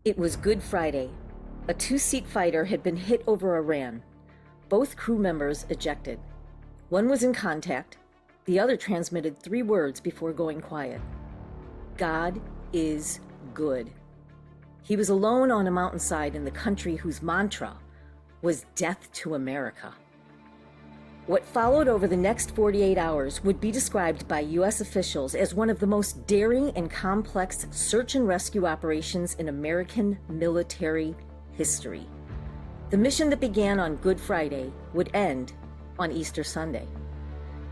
It was Good Friday. A two-seat fighter had been hit over Iran. Both crew members ejected. One was in contact. The other transmitted 3 words before going quiet. God is good. He was alone on a mountainside in the country whose mantra was death to America. What followed over the next 48 hours would be described by U.S. officials as one of the most daring and complex search and rescue operations in American military history. The mission that began on Good Friday would end on Easter Sunday.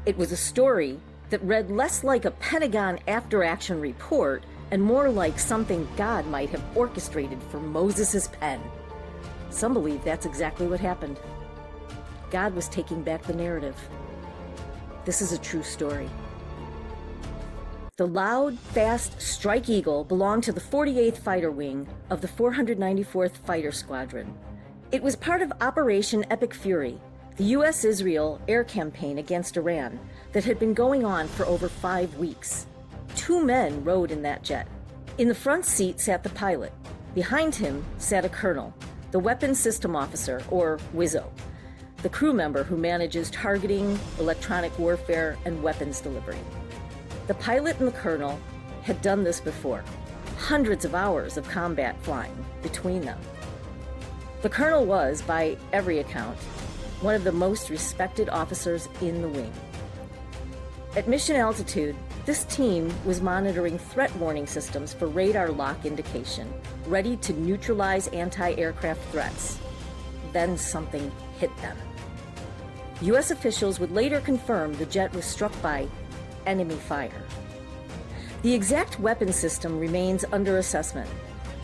It was a story that read less like a Pentagon after-action report and more like something God might have orchestrated for Moses' pen. Some believe that's exactly what happened. God was taking back the narrative. This is a true story. The loud, fast Strike Eagle belonged to the 48th Fighter Wing of the 494th Fighter Squadron. It was part of Operation Epic Fury, the U.S.-Israel air campaign against Iran that had been going on for over 5 weeks. 2 men rode in that jet. In the front seat sat the pilot. Behind him sat a colonel, the weapons system officer, or WISO, the crew member who manages targeting, electronic warfare, and weapons delivery. The pilot and the colonel had done this before, hundreds of hours of combat flying between them. The colonel was, by every account, one of the most respected officers in the wing. At mission altitude, this team was monitoring threat warning systems for radar lock indication, ready to neutralize anti-aircraft threats. Then something hit them. U.S. officials would later confirm the jet was struck by enemy fire. The exact weapon system remains under assessment.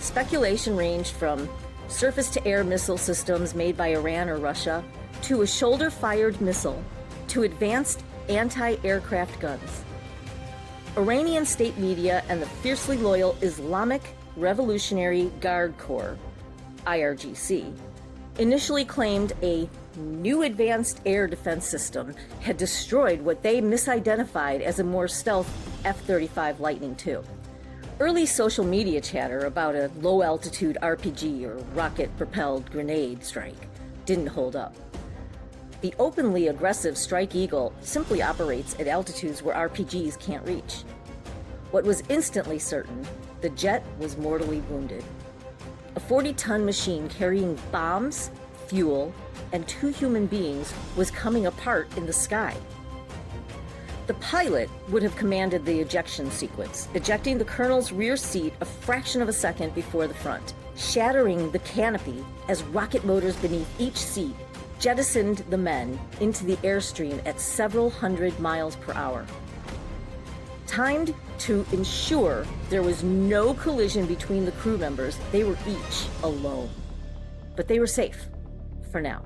Speculation ranged from surface-to-air missile systems made by Iran or Russia, to a shoulder-fired missile, to advanced anti-aircraft guns. Iranian state media and the fiercely loyal Islamic Revolutionary Guard Corps, IRGC, initially claimed a new advanced air defense system had destroyed what they misidentified as a more stealth F-35 Lightning II. Early social media chatter about a low-altitude RPG or rocket-propelled grenade strike didn't hold up. The openly aggressive Strike Eagle simply operates at altitudes where RPGs can't reach. What was instantly certain, the jet was mortally wounded. A 40-ton machine carrying bombs, fuel, and 2 human beings was coming apart in the sky. The pilot would have commanded the ejection sequence, ejecting the colonel's rear seat a fraction of a second before the front, shattering the canopy as rocket motors beneath each seat jettisoned the men into the airstream at several hundred miles per hour. Timed to ensure there was no collision between the crew members, they were each alone. But they were safe, for now.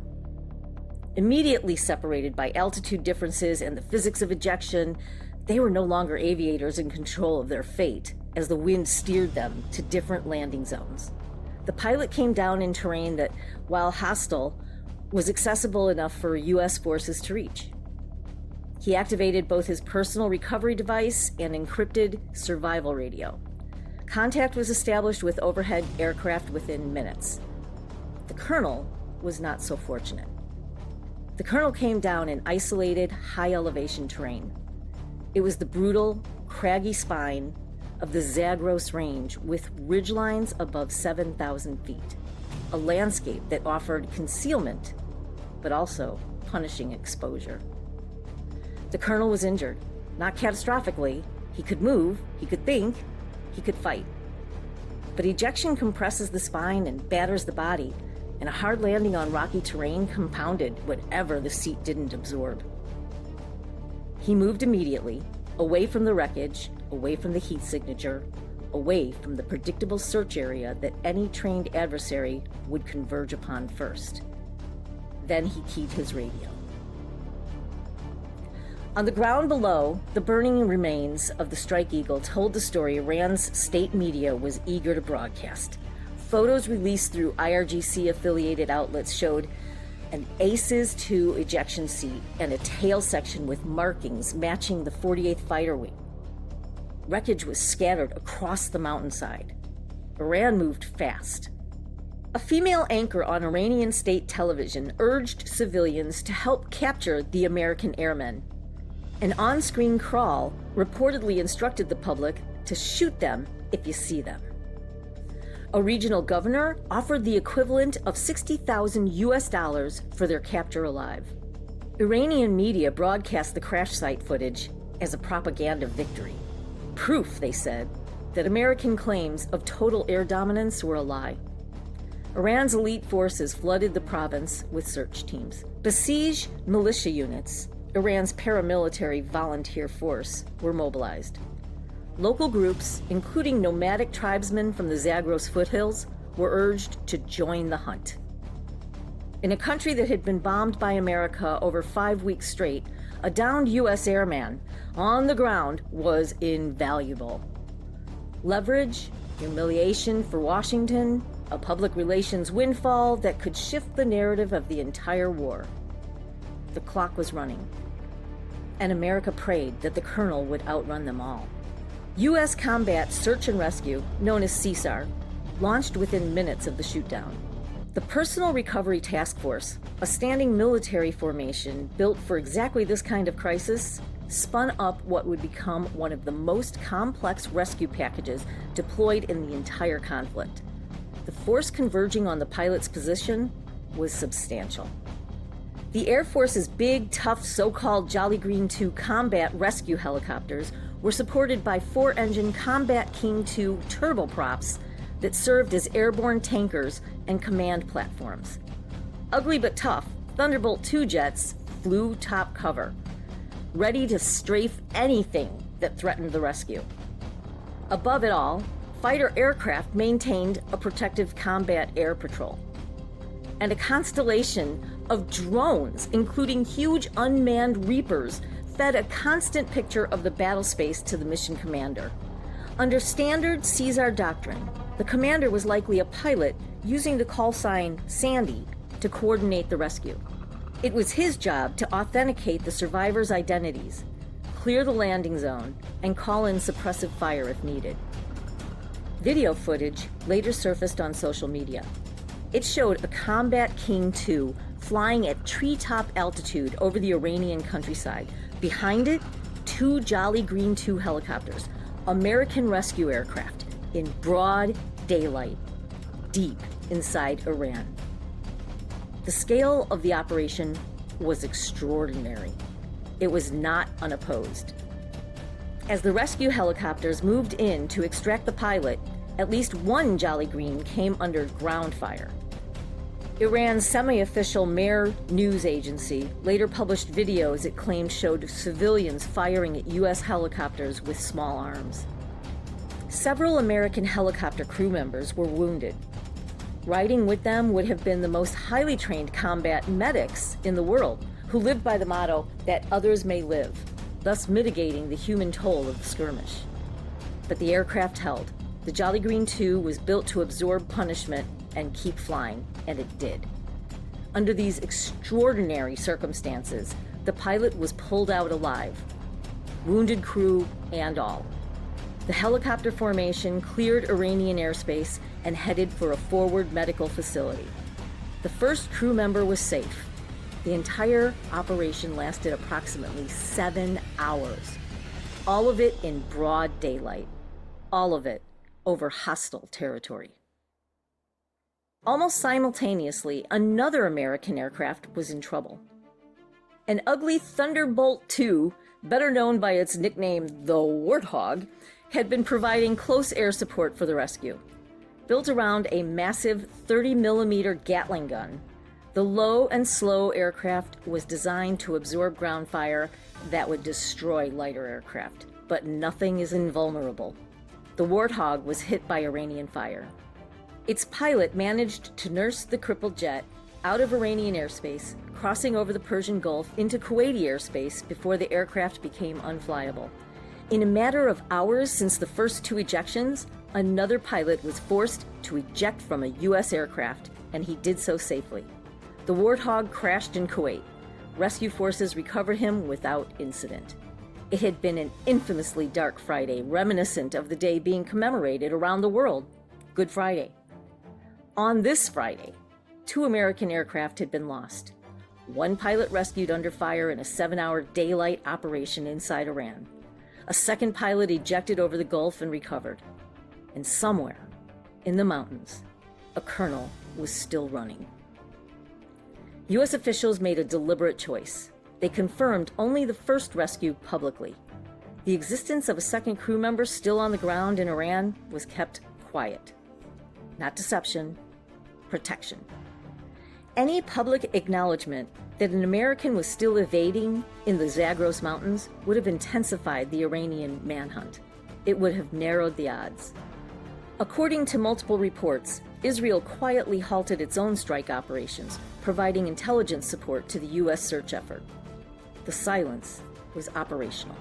Immediately separated by altitude differences and the physics of ejection, they were no longer aviators in control of their fate as the wind steered them to different landing zones. The pilot came down in terrain that, while hostile, was accessible enough for U.S. forces to reach. He activated both his personal recovery device and encrypted survival radio. Contact was established with overhead aircraft within minutes. The colonel was not so fortunate. The colonel came down in isolated, high-elevation terrain. It was the brutal, craggy spine of the Zagros Range with ridgelines above 7,000 feet, a landscape that offered concealment, but also punishing exposure. The colonel was injured, not catastrophically. He could move, he could think, he could fight. But ejection compresses the spine and batters the body, and a hard landing on rocky terrain compounded whatever the seat didn't absorb. He moved immediately, away from the wreckage, away from the heat signature, away from the predictable search area that any trained adversary would converge upon first. Then he keyed his radio. On the ground below, the burning remains of the Strike Eagle told the story Iran's state media was eager to broadcast. Photos released through IRGC-affiliated outlets showed an ACES II ejection seat and a tail section with markings matching the 48th Fighter Wing. Wreckage was scattered across the mountainside. Iran moved fast. A female anchor on Iranian state television urged civilians to help capture the American airmen. An on-screen crawl reportedly instructed the public to shoot them if you see them. A regional governor offered the equivalent of $60,000 for their capture alive. Iranian media broadcast the crash site footage as a propaganda victory. Proof, they said, that American claims of total air dominance were a lie. Iran's elite forces flooded the province with search teams. Basij militia units, Iran's paramilitary volunteer force, were mobilized. Local groups, including nomadic tribesmen from the Zagros foothills, were urged to join the hunt. In a country that had been bombed by America over 5 weeks straight, a downed U.S. airman on the ground was invaluable. Leverage, humiliation for Washington, a public relations windfall that could shift the narrative of the entire war. The clock was running, and America prayed that the colonel would outrun them all. U.S. Combat Search and Rescue, known as CSAR, launched within minutes of the shootdown. The Personal Recovery Task Force, a standing military formation built for exactly this kind of crisis, spun up what would become one of the most complex rescue packages deployed in the entire conflict. The force converging on the pilot's position was substantial. The Air Force's big, tough, so-called Jolly Green II combat rescue helicopters were supported by 4-engine Combat King II turboprops that served as airborne tankers and command platforms. Ugly but tough, Thunderbolt II jets flew top cover, ready to strafe anything that threatened the rescue. Above it all, fighter aircraft maintained a protective combat air patrol. And a constellation of drones, including huge unmanned Reapers, fed a constant picture of the battle space to the mission commander. Under standard CSAR doctrine, the commander was likely a pilot using the call sign Sandy to coordinate the rescue. It was his job to authenticate the survivors' identities, clear the landing zone, and call in suppressive fire if needed. Video footage later surfaced on social media. It showed a Combat King II flying at treetop altitude over the Iranian countryside. Behind it, 2 Jolly Green II helicopters, American rescue aircraft, in broad daylight, deep inside Iran. The scale of the operation was extraordinary. It was not unopposed. As the rescue helicopters moved in to extract the pilot, at least one Jolly Green came under ground fire. Iran's semi-official Mehr news agency later published videos it claimed showed civilians firing at U.S. helicopters with small arms. Several American helicopter crew members were wounded. Riding with them would have been the most highly trained combat medics in the world, who lived by the motto that others may live, thus mitigating the human toll of the skirmish. But the aircraft held. The Jolly Green II was built to absorb punishment and keep flying, and it did. Under these extraordinary circumstances, the pilot was pulled out alive, wounded crew and all. The helicopter formation cleared Iranian airspace and headed for a forward medical facility. The first crew member was safe. The entire operation lasted approximately 7 hours. All of it in broad daylight. All of it over hostile territory. Almost simultaneously, another American aircraft was in trouble. An ugly Thunderbolt II, better known by its nickname, the Warthog, had been providing close air support for the rescue. Built around a massive 30mm Gatling gun, the low and slow aircraft was designed to absorb ground fire that would destroy lighter aircraft. But nothing is invulnerable. The Warthog was hit by Iranian fire. Its pilot managed to nurse the crippled jet out of Iranian airspace, crossing over the Persian Gulf into Kuwaiti airspace before the aircraft became unflyable. In a matter of hours since the first 2 ejections, another pilot was forced to eject from a U.S. aircraft, and he did so safely. The Warthog crashed in Kuwait. Rescue forces recovered him without incident. It had been an infamously dark Friday, reminiscent of the day being commemorated around the world. Good Friday. On this Friday, 2 American aircraft had been lost. One pilot rescued under fire in a 7-hour daylight operation inside Iran. A second pilot ejected over the Gulf and recovered. And somewhere in the mountains, a colonel was still running. U.S. officials made a deliberate choice. They confirmed only the first rescue publicly. The existence of a second crew member still on the ground in Iran was kept quiet. Not deception, protection. Any public acknowledgement that an American was still evading in the Zagros Mountains would have intensified the Iranian manhunt. It would have narrowed the odds. According to multiple reports, Israel quietly halted its own strike operations, providing intelligence support to the U.S. search effort. The silence was operational.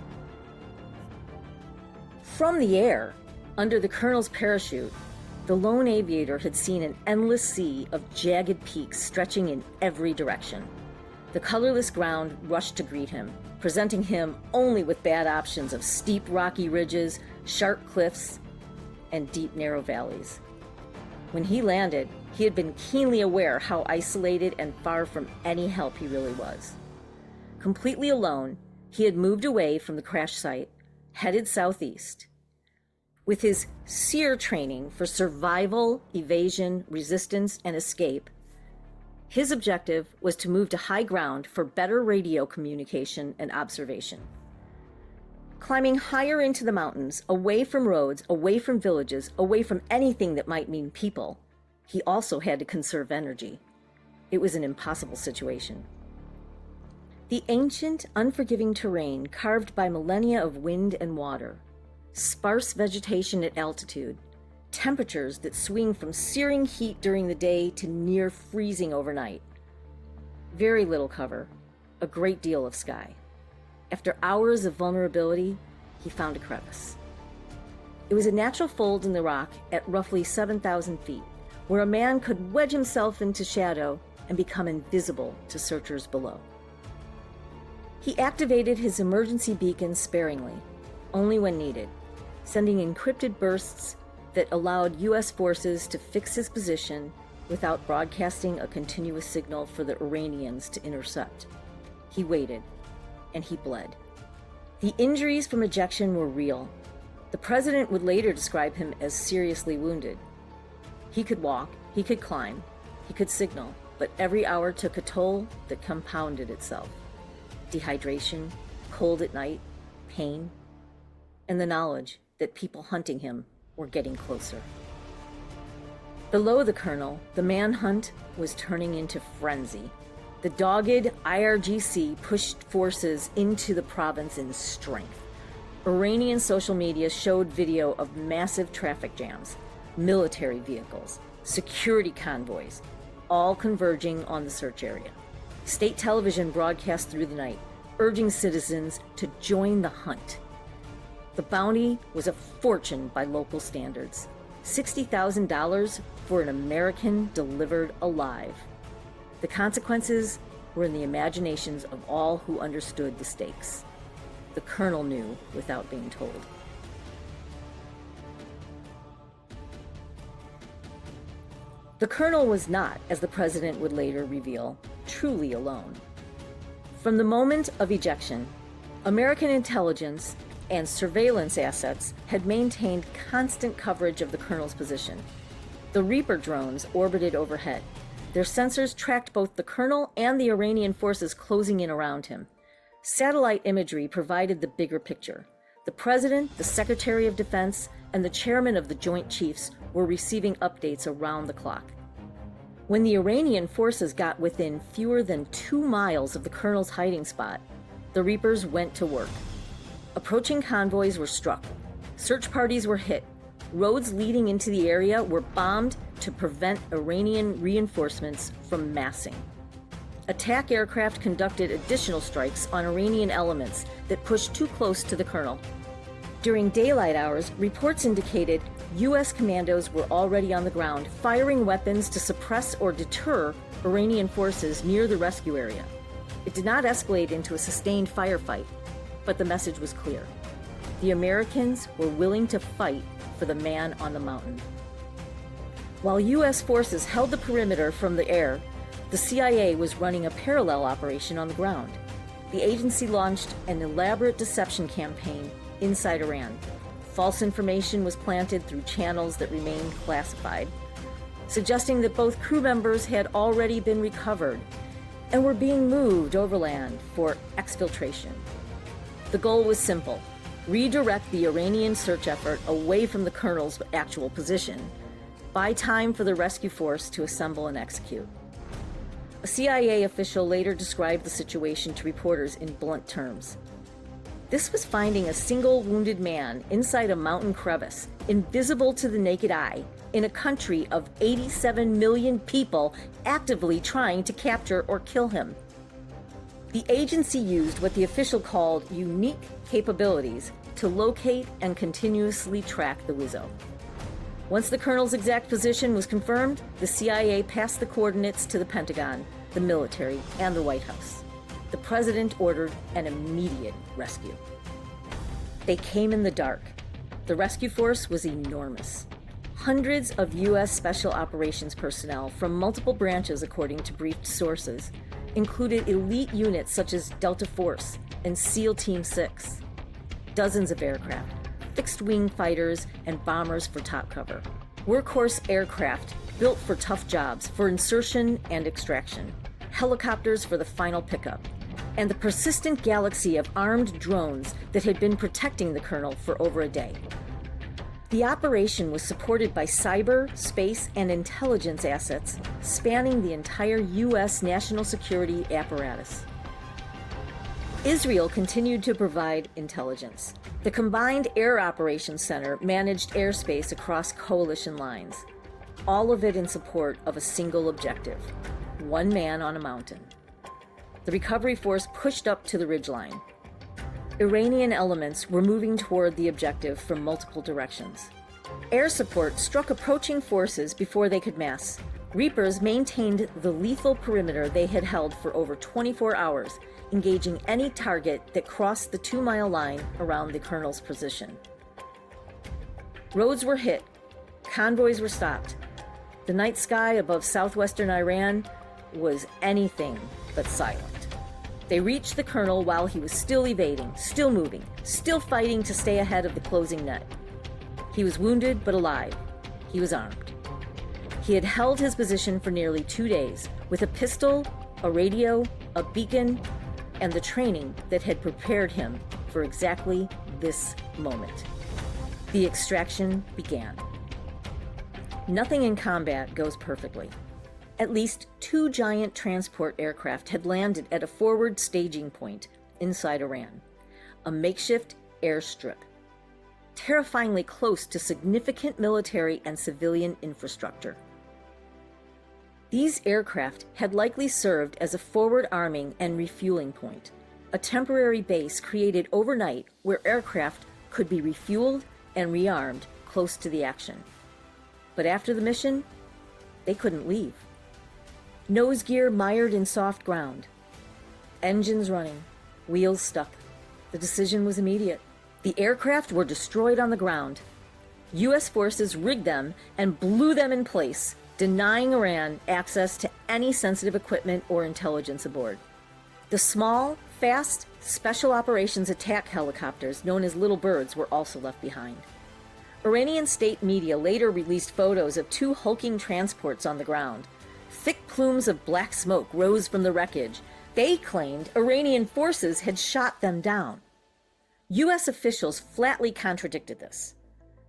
From the air, under the colonel's parachute, the lone aviator had seen an endless sea of jagged peaks stretching in every direction. The colorless ground rushed to greet him, presenting him only with bad options of steep rocky ridges, sharp cliffs, and deep narrow valleys. When he landed, he had been keenly aware how isolated and far from any help he really was. Completely alone, he had moved away from the crash site, headed southeast. With his SEER training for survival, evasion, resistance, and escape, his objective was to move to high ground for better radio communication and observation. Climbing higher into the mountains, away from roads, away from villages, away from anything that might mean people, he also had to conserve energy. It was an impossible situation. The ancient, unforgiving terrain carved by millennia of wind and water, sparse vegetation at altitude, temperatures that swing from searing heat during the day to near freezing overnight. Very little cover, a great deal of sky. After hours of vulnerability, he found a crevice. It was a natural fold in the rock at roughly 7,000 feet, where a man could wedge himself into shadow and become invisible to searchers below. He activated his emergency beacon sparingly, only when needed, sending encrypted bursts that allowed U.S. forces to fix his position without broadcasting a continuous signal for the Iranians to intercept. He waited, and he bled. The injuries from ejection were real. The president would later describe him as seriously wounded. He could walk, he could climb, he could signal, but every hour took a toll that compounded itself. Dehydration, cold at night, pain, and the knowledge that people hunting him were getting closer. Below the colonel, the manhunt was turning into frenzy. The dogged IRGC pushed forces into the province in strength. Iranian social media showed video of massive traffic jams, military vehicles, security convoys, all converging on the search area. State television broadcast through the night, urging citizens to join the hunt. The bounty was a fortune by local standards, $60,000 for an American delivered alive. The consequences were in the imaginations of all who understood the stakes. The colonel knew without being told. The colonel was not, as the president would later reveal, truly alone. From the moment of ejection, American intelligence and surveillance assets had maintained constant coverage of the colonel's position. The Reaper drones orbited overhead. Their sensors tracked both the colonel and the Iranian forces closing in around him. Satellite imagery provided the bigger picture. The president, the secretary of defense, and the chairman of the Joint Chiefs were receiving updates around the clock. When the Iranian forces got within fewer than 2 miles of the colonel's hiding spot, the Reapers went to work. Approaching convoys were struck. Search parties were hit. Roads leading into the area were bombed to prevent Iranian reinforcements from massing. Attack aircraft conducted additional strikes on Iranian elements that pushed too close to the colonel. During daylight hours, reports indicated U.S. commandos were already on the ground, firing weapons to suppress or deter Iranian forces near the rescue area. It did not escalate into a sustained firefight, but the message was clear. The Americans were willing to fight for the man on the mountain. While U.S. forces held the perimeter from the air, the CIA was running a parallel operation on the ground. The agency launched an elaborate deception campaign inside Iran. False information was planted through channels that remained classified, suggesting that both crew members had already been recovered and were being moved overland for exfiltration. The goal was simple: redirect the Iranian search effort away from the colonel's actual position, buy time for the rescue force to assemble and execute. A CIA official later described the situation to reporters in blunt terms. This was finding a single wounded man inside a mountain crevice, invisible to the naked eye, in a country of 87 million people actively trying to capture or kill him. The agency used what the official called unique capabilities to locate and continuously track the Wizzo. Once the colonel's exact position was confirmed, the CIA passed the coordinates to the Pentagon, the military, and the White House. The president ordered an immediate rescue. They came in the dark. The rescue force was enormous. Hundreds of U.S. Special Operations personnel from multiple branches, according to briefed sources, included elite units such as Delta Force and SEAL Team 6. Dozens of aircraft, fixed-wing fighters, and bombers for top cover. Workhorse aircraft built for tough jobs, for insertion and extraction. Helicopters for the final pickup. And the persistent galaxy of armed drones that had been protecting the colonel for over a day. The operation was supported by cyber, space, and intelligence assets spanning the entire U.S. national security apparatus. Israel continued to provide intelligence. The Combined Air Operations Center managed airspace across coalition lines, all of it in support of a single objective: one man on a mountain. The recovery force pushed up to the ridgeline. Iranian elements were moving toward the objective from multiple directions. Air support struck approaching forces before they could mass. Reapers maintained the lethal perimeter they had held for over 24 hours, engaging any target that crossed the 2-mile line around the colonel's position. Roads were hit. Convoys were stopped. The night sky above southwestern Iran was anything but silent. They reached the colonel while he was still evading, still moving, still fighting to stay ahead of the closing net. He was wounded but alive. He was armed. He had held his position for nearly 2 days with a pistol, a radio, a beacon, and the training that had prepared him for exactly this moment. The extraction began. Nothing in combat goes perfectly. At least 2 giant transport aircraft had landed at a forward staging point inside Iran, a makeshift airstrip, terrifyingly close to significant military and civilian infrastructure. These aircraft had likely served as a forward arming and refueling point, a temporary base created overnight where aircraft could be refueled and rearmed close to the action. But after the mission, they couldn't leave. Nose gear mired in soft ground. Engines running, wheels stuck. The decision was immediate. The aircraft were destroyed on the ground. U.S. forces rigged them and blew them in place, denying Iran access to any sensitive equipment or intelligence aboard. The small, fast, special operations attack helicopters known as Little Birds were also left behind. Iranian state media later released photos of 2 hulking transports on the ground. Thick plumes of black smoke rose from the wreckage. They claimed Iranian forces had shot them down. U.S. officials flatly contradicted this.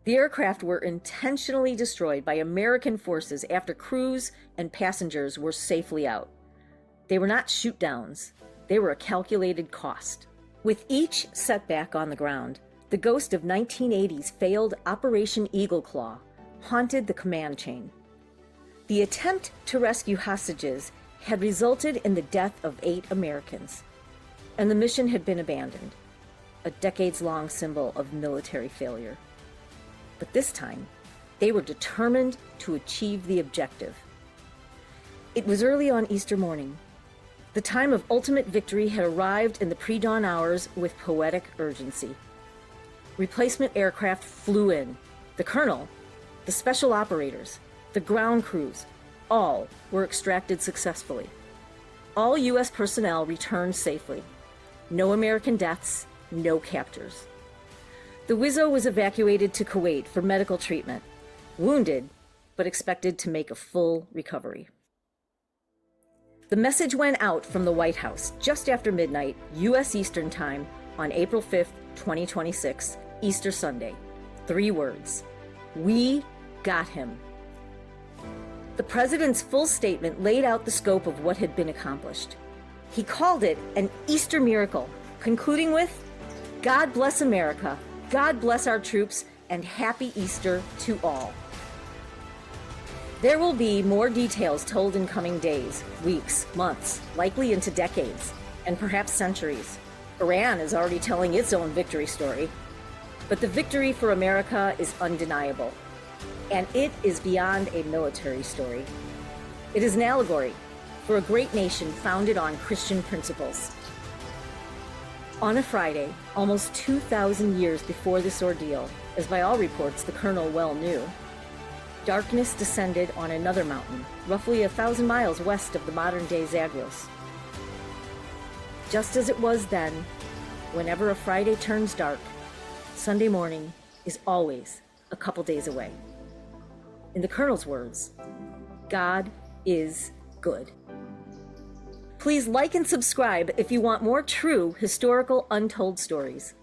The aircraft were intentionally destroyed by American forces after crews and passengers were safely out. They were not shoot-downs. They were a calculated cost. With each setback on the ground, the ghost of 1980's failed Operation Eagle Claw haunted the command chain. The attempt to rescue hostages had resulted in the death of 8 Americans, and the mission had been abandoned, a decades-long symbol of military failure. But this time, they were determined to achieve the objective. It was early on Easter morning. The time of ultimate victory had arrived in the pre-dawn hours with poetic urgency. Replacement aircraft flew in. The colonel, the special operators, The ground crews, all were extracted successfully. All U.S. personnel returned safely. No American deaths, no captures. The Wizzo was evacuated to Kuwait for medical treatment, wounded, but expected to make a full recovery. The message went out from the White House just after midnight, U.S. Eastern Time, on April 5th, 2026, Easter Sunday. 3 words: we got him. The president's full statement laid out the scope of what had been accomplished. He called it an Easter miracle, concluding with, "God bless America, God bless our troops, and happy Easter to all." There will be more details told in coming days, weeks, months, likely into decades, and perhaps centuries. Iran is already telling its own victory story. But the victory for America is undeniable. And it is beyond a military story. It is an allegory for a great nation founded on Christian principles. On a Friday, almost 2,000 years before this ordeal, as by all reports the colonel well knew, darkness descended on another mountain, roughly 1,000 miles west of the modern-day Zagros. Just as it was then, whenever a Friday turns dark, Sunday morning is always a couple days away. In the colonel's words, God is good. Please like and subscribe if you want more true historical untold stories.